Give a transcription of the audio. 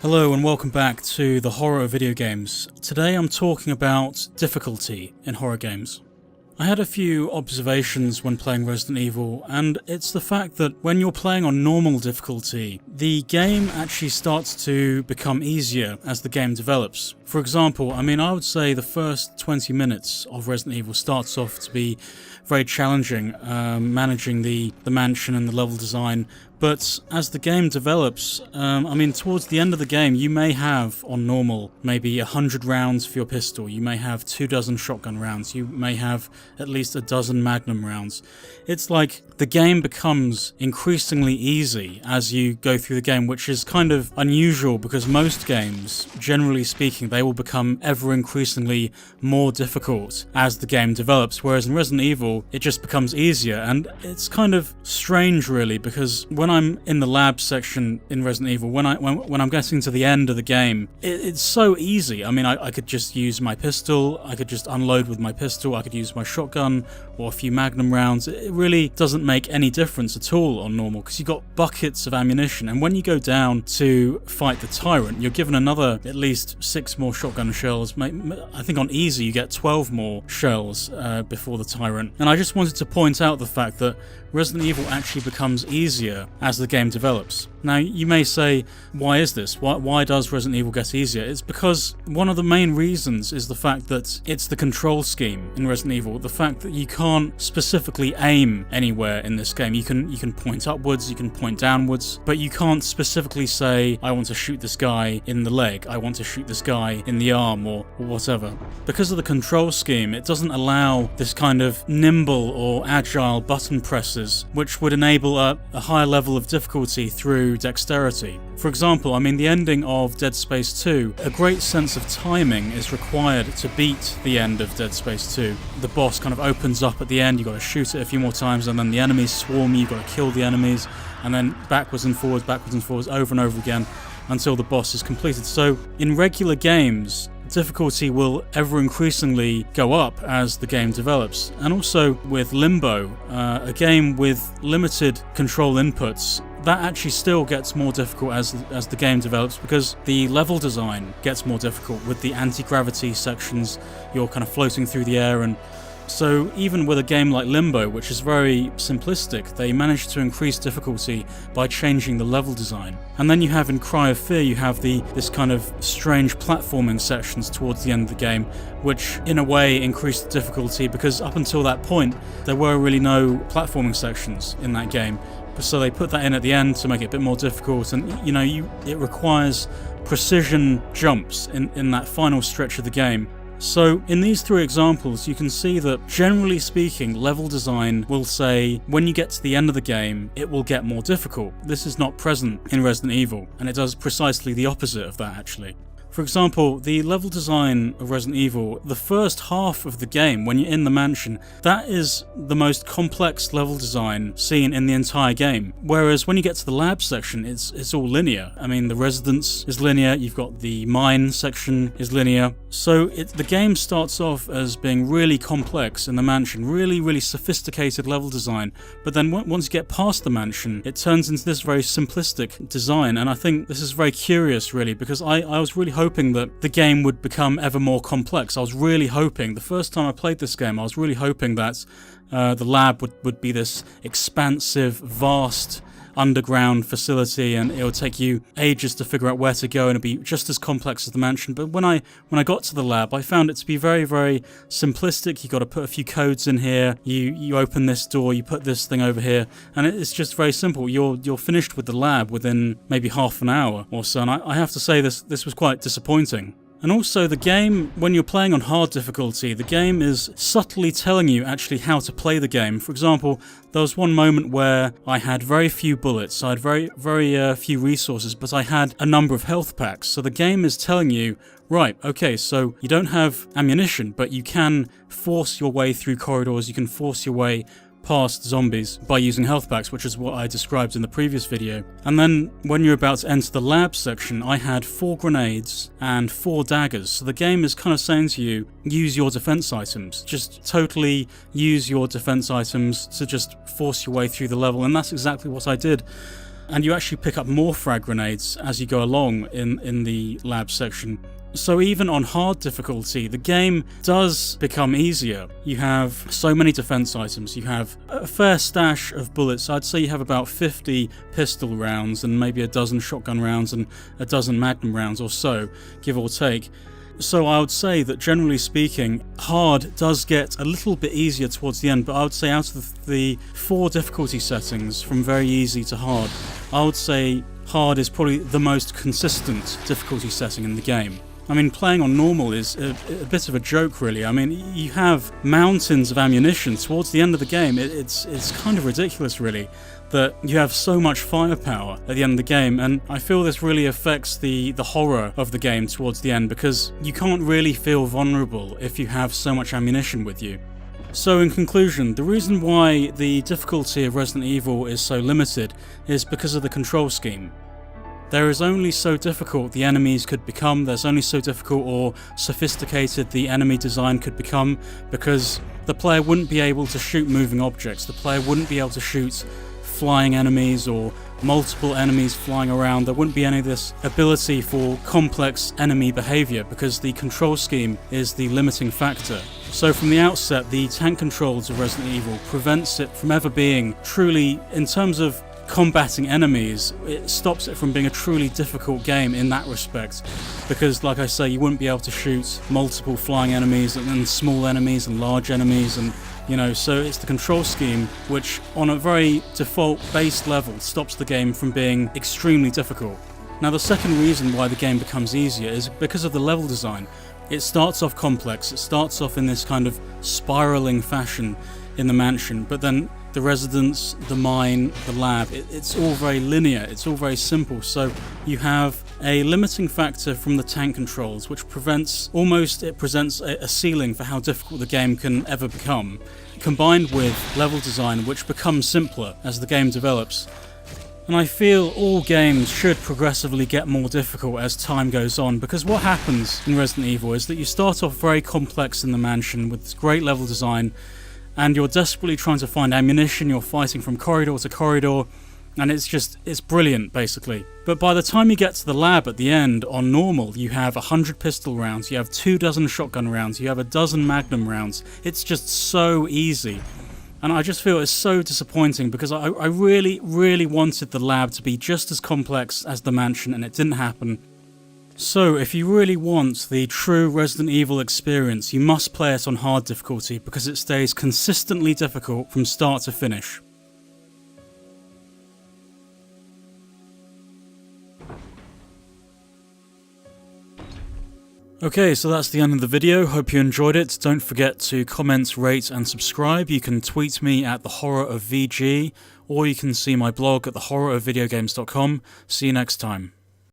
Hello and welcome back to the horror of video games. Today I'm talking about difficulty in horror games. I had a few observations when playing Resident Evil, and it's the fact that when you're playing on normal difficulty, the game actually starts to become easier as the game develops. For example, I would say the first 20 minutes of Resident Evil starts off to be very challenging, managing the mansion and the level design. But as the game develops, towards the end of the game, you may have, on normal, maybe 100 rounds for your pistol, you may have 24 shotgun rounds, you may have at least a dozen magnum rounds. It's like the game becomes increasingly easy as you go through the game, which is kind of unusual because most games, generally speaking, they will become ever increasingly more difficult as the game develops, whereas in Resident Evil, it just becomes easier. And it's kind of strange, really, because when I'm in the lab section in Resident Evil, when I'm getting to the end of the game, it's so easy. I could just use my pistol, I could just unload with my pistol, I could use my shotgun or a few magnum rounds. It really doesn't make any difference at all on normal because you've got buckets of ammunition, and when you go down to fight the tyrant, you're given another at least 6 more shotgun shells. I think on easy you get 12 more shells before the tyrant. And I just wanted to point out the fact that Resident Evil actually becomes easier as the game develops. Now, you may say, why is this? Why does Resident Evil get easier? It's because one of the main reasons is the fact that it's the control scheme in Resident Evil. The fact that you can't specifically aim anywhere in this game. You can point upwards, you can point downwards, but you can't specifically say, I want to shoot this guy in the leg, I want to shoot this guy in the arm, or whatever. Because of the control scheme, it doesn't allow this kind of nimble or agile button presses, which would enable a higher level of difficulty through dexterity. For example, the ending of Dead Space 2, a great sense of timing is required to beat the end of Dead Space 2. The boss kind of opens up at the end, you've got to shoot it a few more times, and then the enemies swarm you, you've got to kill the enemies, and then backwards and forwards, over and over again, until the boss is completed. So, in regular games, difficulty will ever increasingly go up as the game develops. And also with Limbo, a game with limited control inputs, that actually still gets more difficult as the game develops because the level design gets more difficult with the anti-gravity sections. You're kind of floating through the air, and so even with a game like Limbo, which is very simplistic, they managed to increase difficulty by changing the level design. And then you have in Cry of Fear, you have this kind of strange platforming sections towards the end of the game, which in a way increased the difficulty because up until that point, there were really no platforming sections in that game. So they put that in at the end to make it a bit more difficult, and it requires precision jumps in that final stretch of the game. So in these 3 examples, you can see that generally speaking, level design will say when you get to the end of the game, it will get more difficult. This is not present in Resident Evil, and it does precisely the opposite of that actually. For example, the level design of Resident Evil, the first half of the game, when you're in the mansion, that is the most complex level design seen in the entire game. Whereas when you get to the lab section, it's all linear. The residence is linear, you've got the mine section is linear. So the game starts off as being really complex in the mansion, really, really sophisticated level design. But then once you get past the mansion, it turns into this very simplistic design. And I think this is very curious, really, because I was really hoping that the game would become ever more complex. I was really hoping, the first time I played this game, I was really hoping that the lab would be this expansive, vast underground facility, and it would take you ages to figure out where to go, and it'd be just as complex as the mansion. But when I got to the lab, I found it to be very, very simplistic. You got to put a few codes in here, you open this door, you put this thing over here, and it's just very simple. You're finished with the lab within maybe half an hour or so, and I have to say this was quite disappointing. And also the game, when you're playing on hard difficulty, the game is subtly telling you actually how to play the game. For example, there was one moment where I had very few bullets, I had very few resources, but I had a number of health packs. So the game is telling you, right, okay, so you don't have ammunition, but you can force your way through corridors, you can force your way past zombies by using health packs, which is what I described in the previous video. And then when you're about to enter the lab section, I had 4 grenades and 4 daggers. So the game is kind of saying to you, use your defense items. Just totally use your defense items to just force your way through the level, and that's exactly what I did. and you actually pick up more frag grenades as you go along in the lab section. So even on hard difficulty, the game does become easier. You have so many defense items, you have a fair stash of bullets. I'd say you have about 50 pistol rounds and maybe a dozen shotgun rounds and a dozen magnum rounds or so, give or take. So I would say that generally speaking, hard does get a little bit easier towards the end, but I would say out of the 4 difficulty settings, from very easy to hard, I would say hard is probably the most consistent difficulty setting in the game. I mean, playing on normal is a bit of a joke, really. I mean, you have mountains of ammunition towards the end of the game. It's kind of ridiculous, really, that you have so much firepower at the end of the game, and I feel this really affects the horror of the game towards the end, because you can't really feel vulnerable if you have so much ammunition with you. So in conclusion, the reason why the difficulty of Resident Evil is so limited is because of the control scheme. There is only so difficult the enemies could become, there's only so difficult or sophisticated the enemy design could become, because the player wouldn't be able to shoot moving objects, the player wouldn't be able to shoot flying enemies or multiple enemies flying around. There wouldn't be any of this ability for complex enemy behaviour, because the control scheme is the limiting factor. So from the outset, the tank controls of Resident Evil prevents it from ever being truly, in terms of combating enemies, it stops it from being a truly difficult game in that respect, because like I say, you wouldn't be able to shoot multiple flying enemies and small enemies and large enemies, and you know, so it's the control scheme which on a very default based level stops the game from being extremely difficult. Now the second reason why the game becomes easier is because of the level design. It starts off complex, it starts off in this kind of spiraling fashion in the mansion, but then the residence, the mine, the lab, it's all very linear, it's all very simple, so you have a limiting factor from the tank controls which presents a ceiling for how difficult the game can ever become, combined with level design which becomes simpler as the game develops. And I feel all games should progressively get more difficult as time goes on, because what happens in Resident Evil is that you start off very complex in the mansion with this great level design, and you're desperately trying to find ammunition, you're fighting from corridor to corridor, and it's brilliant, basically. But by the time you get to the lab at the end, on normal, you have 100 pistol rounds, you have 24 shotgun rounds, you have a dozen magnum rounds. It's just so easy. And I just feel it's so disappointing, because I really, really wanted the lab to be just as complex as the mansion, and it didn't happen. So, if you really want the true Resident Evil experience, you must play it on hard difficulty, because it stays consistently difficult from start to finish. Okay, so that's the end of the video. Hope you enjoyed it. Don't forget to comment, rate and subscribe. You can tweet me at thehorrorofvg, or you can see my blog at thehorrorofvideogames.com. See you next time.